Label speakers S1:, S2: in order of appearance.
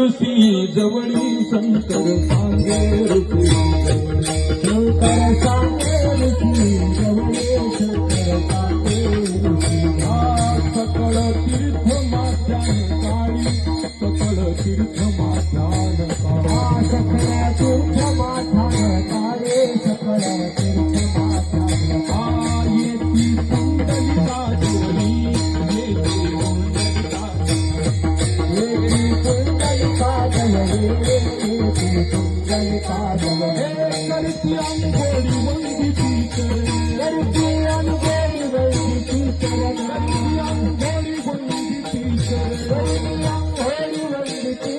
S1: ऋषी जवळी शंकर सांगे ऋषी जवळी शंकर सांगे ऋषी जवळी शंकर सांगे ऋषी सकळ तीर्थ माध्यान काळी सकळ तीर्थ माध्यान काळी सकळ तीर्थ माध्यान काळे सकळ तीर्थ माध्यान काळी येती कुंडलिका जवळी येती कुंडलिका करती अंगोळी वंदिती करती अंगोळी वंदिती करती अंगोळी वंदिती करती अंगोळी वंदिती